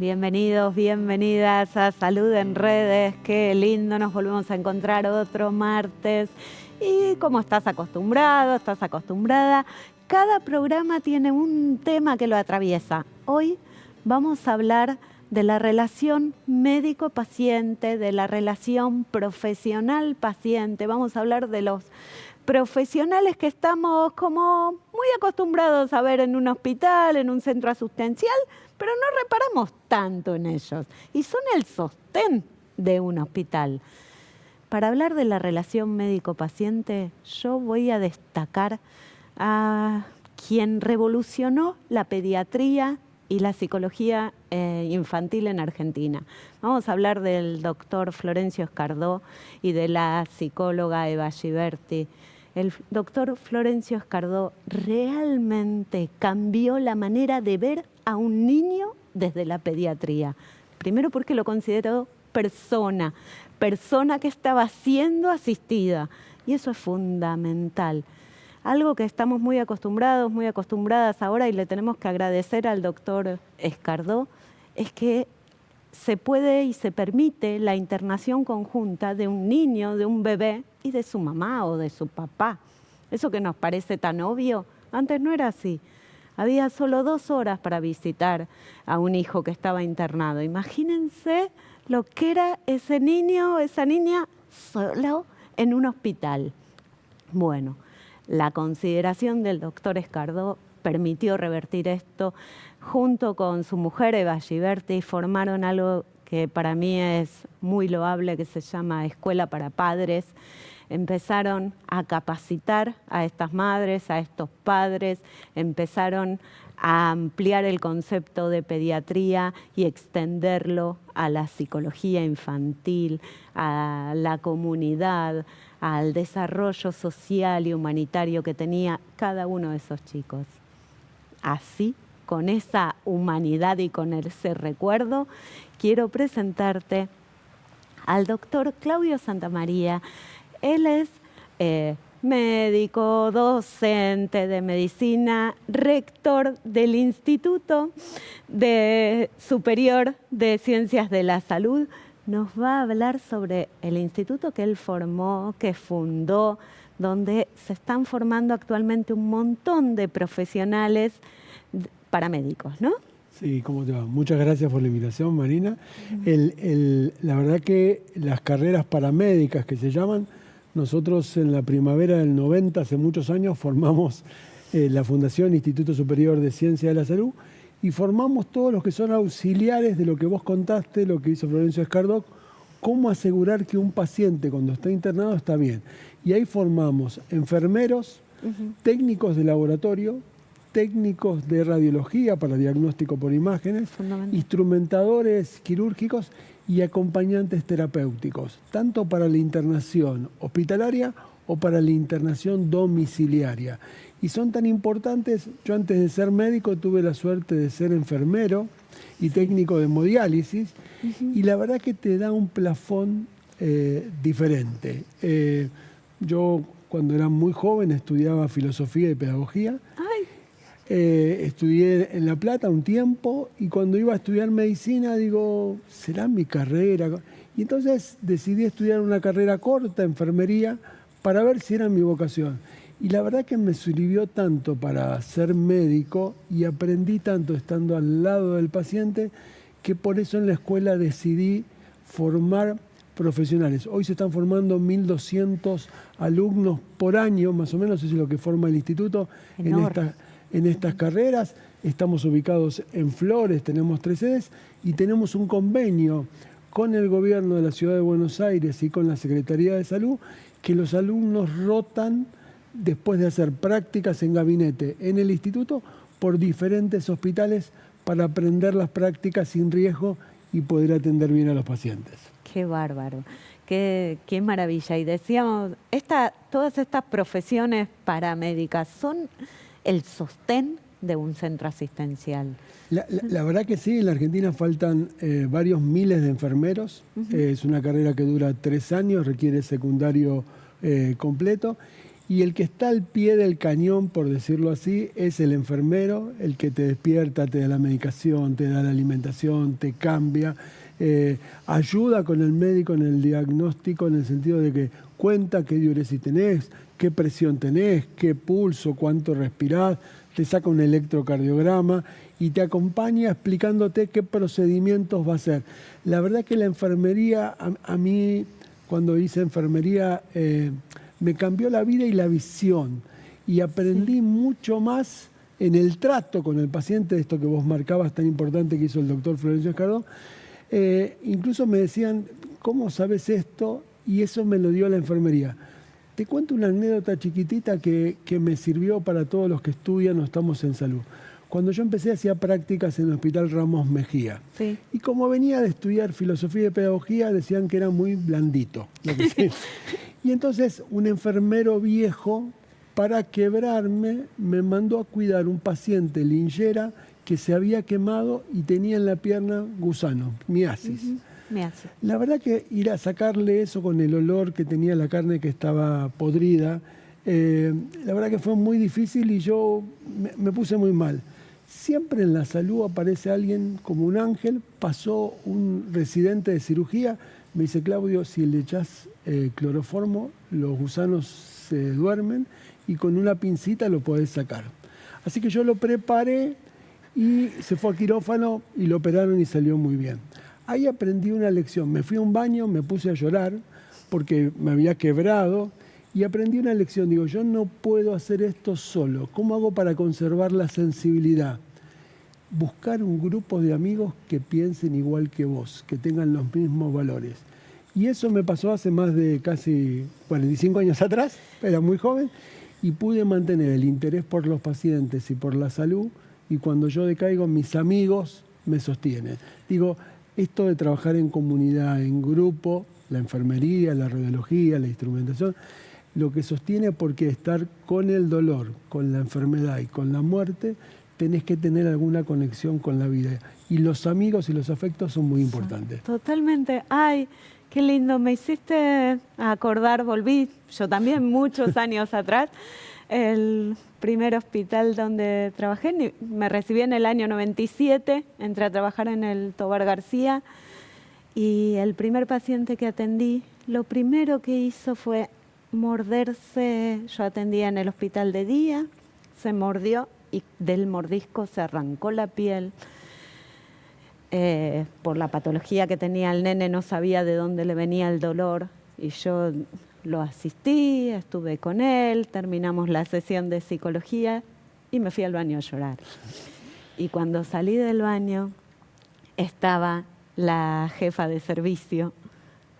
Bienvenidos, bienvenidas a Salud en Redes. Qué lindo, nos volvemos a encontrar otro martes. Y como estás acostumbrado, estás acostumbrada, cada programa tiene un tema que lo atraviesa. Hoy vamos a hablar de la relación médico-paciente, de la relación profesional-paciente. Vamos a hablar de los profesionales que estamos como muy acostumbrados a ver en un hospital, en un centro asistencial, pero no reparamos tanto en ellos. Y son el sostén de un hospital. Para hablar de la relación médico-paciente, yo voy a destacar a quien revolucionó la pediatría y la psicología infantil en Argentina. Vamos a hablar del doctor Florencio Escardó y de la psicóloga Eva Giberti. El doctor Florencio Escardó realmente cambió la manera de ver a un niño desde la pediatría. Primero porque lo consideró persona que estaba siendo asistida. Y eso es fundamental. Algo que estamos muy acostumbradas ahora y le tenemos que agradecer al doctor Escardó, es que se puede y se permite la internación conjunta de un niño, de un bebé y de su mamá o de su papá. Eso que nos parece tan obvio, antes no era así. Había solo 2 horas para visitar a un hijo que estaba internado. Imagínense lo que era ese niño, esa niña, solo en un hospital. Bueno, la consideración del doctor Escardó permitió revertir esto. Junto con su mujer Eva Giberti formaron algo que para mí es muy loable, que se llama Escuela para Padres. Empezaron a capacitar a estas madres, a estos padres, empezaron a ampliar el concepto de pediatría y extenderlo a la psicología infantil, a la comunidad, al desarrollo social y humanitario que tenía cada uno de esos chicos. Así, con esa humanidad y con ese recuerdo, quiero presentarte al doctor Claudio Santamaría. Él es médico, docente de medicina, rector del Instituto Superior de Ciencias de la Salud. Nos va a hablar sobre el instituto que él formó, que fundó, donde se están formando actualmente un montón de profesionales paramédicos, ¿no? Sí, ¿cómo te va? Muchas gracias por la invitación, Marina. La verdad que las carreras paramédicas que se llaman, nosotros en la primavera del 90, hace muchos años, formamos la Fundación Instituto Superior de Ciencia de la Salud y formamos todos los que son auxiliares de lo que vos contaste, lo que hizo Florencio Escardó, cómo asegurar que un paciente cuando está internado está bien. Y ahí formamos enfermeros, técnicos de laboratorio, técnicos de radiología para diagnóstico por imágenes, instrumentadores quirúrgicos y acompañantes terapéuticos, tanto para la internación hospitalaria o para la internación domiciliaria. Y son tan importantes, yo antes de ser médico tuve la suerte de ser enfermero y técnico de hemodiálisis, y la verdad que te da un plafón diferente. Yo cuando era muy joven estudiaba filosofía y pedagogía. Estudié en La Plata un tiempo y cuando iba a estudiar medicina digo, ¿será mi carrera? Y entonces decidí estudiar una carrera corta, enfermería, para ver si era mi vocación. Y la verdad que me sirvió tanto para ser médico y aprendí tanto estando al lado del paciente que por eso en la escuela decidí formar profesionales. Hoy se están formando 1.200 alumnos por año, más o menos, eso es lo que forma el instituto en estas carreras. Estamos ubicados en Flores, tenemos 3 sedes y tenemos un convenio con el gobierno de la Ciudad de Buenos Aires y con la Secretaría de Salud, que los alumnos rotan después de hacer prácticas en gabinete en el instituto por diferentes hospitales para aprender las prácticas sin riesgo y poder atender bien a los pacientes. Qué bárbaro, qué maravilla. Y decíamos, todas estas profesiones paramédicas son el sostén de un centro asistencial. La verdad que sí, en la Argentina faltan varios miles de enfermeros. Es una carrera que dura 3 años, requiere secundario completo. Y el que está al pie del cañón, por decirlo así, es el enfermero, el que te despierta, te da la medicación, te da la alimentación, te cambia, ayuda con el médico en el diagnóstico en el sentido de que cuenta qué diuresis tenés, qué presión tenés, qué pulso, cuánto respirás, te saca un electrocardiograma y te acompaña explicándote qué procedimientos va a hacer. La verdad que la enfermería, a mí cuando hice enfermería, me cambió la vida y la visión. Y aprendí mucho más en el trato con el paciente, esto que vos marcabas tan importante que hizo el doctor Florencio Escardón. Incluso me decían, ¿cómo sabes esto? Y eso me lo dio la enfermería. Te cuento una anécdota chiquitita que me sirvió para todos los que estudian o estamos en salud. Cuando yo empecé hacía prácticas en el Hospital Ramos Mejía. Sí. Y como venía de estudiar filosofía y pedagogía, decían que era muy blandito. Y entonces un enfermero viejo, para quebrarme, me mandó a cuidar un paciente linchera que se había quemado y tenía en la pierna gusano, miasis. Miasis. La verdad que ir a sacarle eso con el olor que tenía la carne que estaba podrida, la verdad que fue muy difícil y yo me puse muy mal. Siempre en la salud aparece alguien como un ángel. Pasó un residente de cirugía, me dice, Claudio, si le echás cloroformo, los gusanos se duermen y con una pincita lo podés sacar. Así que yo lo preparé y se fue a quirófano y lo operaron y salió muy bien. Ahí aprendí una lección. Me fui a un baño, me puse a llorar porque me había quebrado y aprendí una lección. Digo, yo no puedo hacer esto solo. ¿Cómo hago para conservar la sensibilidad? Buscar un grupo de amigos que piensen igual que vos, que tengan los mismos valores. Y eso me pasó hace más de casi 45 años atrás, era muy joven, y pude mantener el interés por los pacientes y por la salud, y cuando yo decaigo, mis amigos me sostienen. Digo, esto de trabajar en comunidad, en grupo, la enfermería, la radiología, la instrumentación, lo que sostiene, porque estar con el dolor, con la enfermedad y con la muerte, tenés que tener alguna conexión con la vida. Y los amigos y los afectos son muy importantes. Totalmente. Ay, qué lindo. Me hiciste acordar, volví yo también muchos años atrás, el primer hospital donde trabajé. Me recibí en el año 97, entré a trabajar en el Tobar García y el primer paciente que atendí, lo primero que hizo fue morderse. Yo atendía en el hospital de día, se mordió y del mordisco se arrancó la piel. Por la patología que tenía el nene no sabía de dónde le venía el dolor y yo lo asistí, estuve con él, terminamos la sesión de psicología y me fui al baño a llorar. Y cuando salí del baño estaba la jefa de servicio,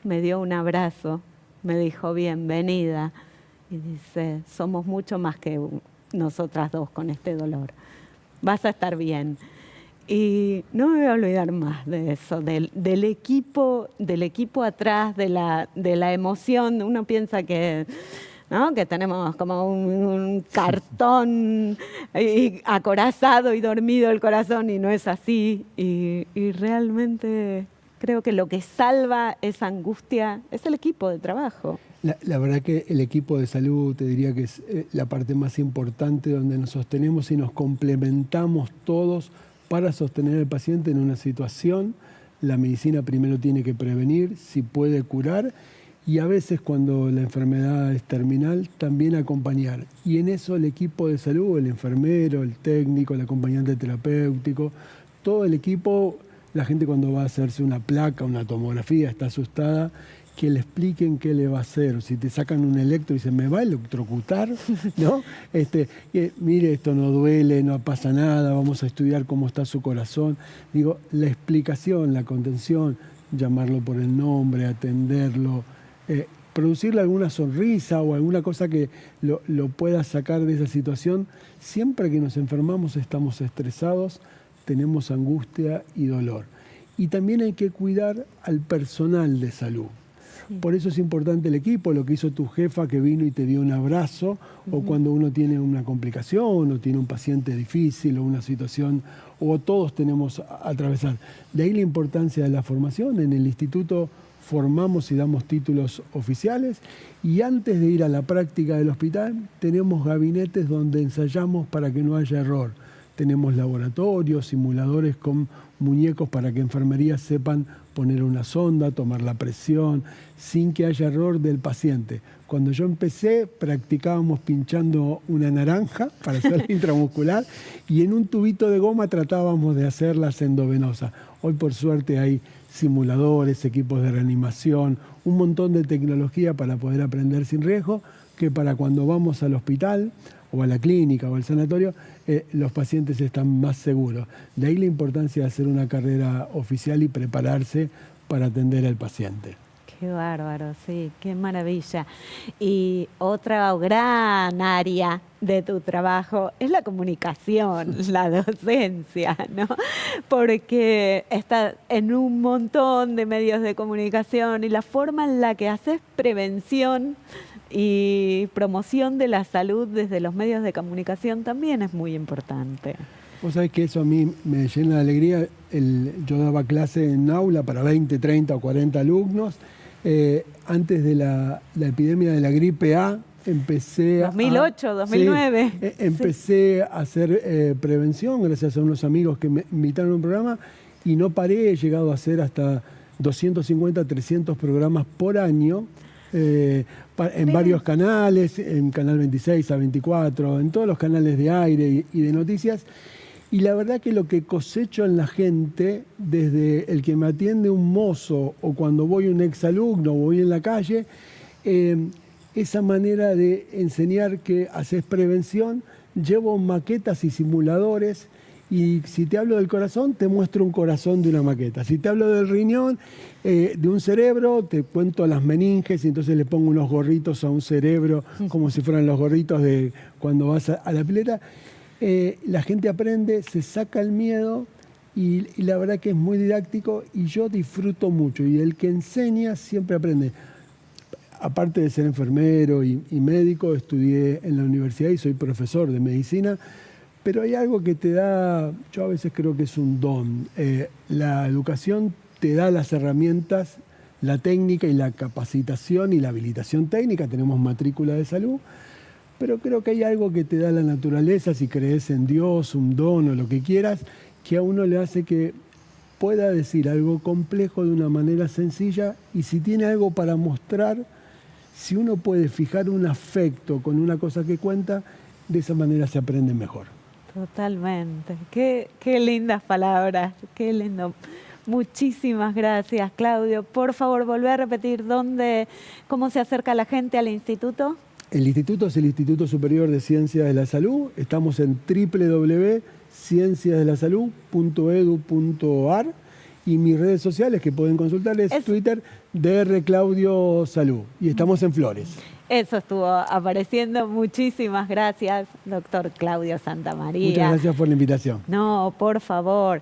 me dio un abrazo, me dijo bienvenida y dice, somos mucho más que nosotras dos con este dolor, vas a estar bien. Y no me voy a olvidar más de eso, del equipo atrás, de la emoción. Uno piensa que, ¿no?, que tenemos como un cartón acorazado y dormido el corazón, y no es así. Y realmente creo que lo que salva esa angustia es el equipo de trabajo. La verdad que el equipo de salud, te diría que es la parte más importante, donde nos sostenemos y nos complementamos todos para sostener al paciente en una situación. La medicina primero tiene que prevenir, si puede curar, y a veces cuando la enfermedad es terminal, también acompañar. Y en eso el equipo de salud, el enfermero, el técnico, el acompañante terapéutico, todo el equipo, la gente cuando va a hacerse una placa, una tomografía, está asustada, que le expliquen qué le va a hacer. O si te sacan un electro y dicen, ¿me va a electrocutar? ¿No? Mire, esto no duele, no pasa nada, vamos a estudiar cómo está su corazón. Digo, la explicación, la contención, llamarlo por el nombre, atenderlo, producirle alguna sonrisa o alguna cosa que lo pueda sacar de esa situación. Siempre que nos enfermamos estamos estresados, tenemos angustia y dolor. Y también hay que cuidar al personal de salud. Por eso es importante el equipo, lo que hizo tu jefa que vino y te dio un abrazo, o cuando uno tiene una complicación, o tiene un paciente difícil, o una situación, o todos tenemos a atravesar. De ahí la importancia de la formación. En el instituto formamos y damos títulos oficiales, y antes de ir a la práctica del hospital tenemos gabinetes donde ensayamos para que no haya error. Tenemos laboratorios, simuladores con muñecos para que enfermerías sepan poner una sonda, tomar la presión, sin que haya error del paciente. Cuando yo empecé, practicábamos pinchando una naranja para hacer intramuscular y en un tubito de goma tratábamos de hacer la endovenosa. Hoy, por suerte, hay simuladores, equipos de reanimación, un montón de tecnología para poder aprender sin riesgo, que para cuando vamos al hospital o a la clínica o al sanatorio, los pacientes están más seguros. De ahí la importancia de hacer una carrera oficial y prepararse para atender al paciente. Qué bárbaro, sí, qué maravilla. Y otra gran área de tu trabajo es la comunicación, la docencia, ¿no? Porque estás en un montón de medios de comunicación y la forma en la que haces prevención y promoción de la salud desde los medios de comunicación también es muy importante. Vos sabés que eso a mí me llena de alegría. Yo daba clase en aula para 20, 30 o 40 alumnos. Antes de la epidemia de la gripe A, empecé 2008, 2009. Sí, empecé a hacer prevención gracias a unos amigos que me invitaron a un programa y no paré. He llegado a hacer hasta 250, 300 programas por año. En varios canales, en Canal 26, A24, en todos los canales de aire y de noticias. Y la verdad que lo que cosecho en la gente, desde el que me atiende un mozo o cuando voy un exalumno o voy en la calle, esa manera de enseñar que haces prevención, llevo maquetas y simuladores. Y si te hablo del corazón, te muestro un corazón de una maqueta. Si te hablo del riñón, de un cerebro, te cuento las meninges y entonces le pongo unos gorritos a un cerebro, como si fueran los gorritos de cuando vas a la pileta. La gente aprende, se saca el miedo y la verdad que es muy didáctico y yo disfruto mucho. Y el que enseña siempre aprende. Aparte de ser enfermero y médico, estudié en la universidad y soy profesor de medicina. Pero hay algo que te da, yo a veces creo que es un don. La educación te da las herramientas, la técnica y la capacitación y la habilitación técnica. Tenemos matrícula de salud, pero creo que hay algo que te da la naturaleza, si crees en Dios, un don o lo que quieras, que a uno le hace que pueda decir algo complejo de una manera sencilla y si tiene algo para mostrar, si uno puede fijar un afecto con una cosa que cuenta, de esa manera se aprende mejor. Totalmente. Qué lindas palabras, qué lindo. Muchísimas gracias, Claudio. Por favor, volvé a repetir cómo se acerca la gente al instituto. El instituto es el Instituto Superior de Ciencias de la Salud. Estamos en www.cienciasdelasalud.edu.ar y mis redes sociales que pueden consultar es Twitter, Dr. Claudio Salud. Y estamos en Flores. Eso estuvo apareciendo. Muchísimas gracias, doctor Claudio Santamaría. Muchas gracias por la invitación. No, por favor.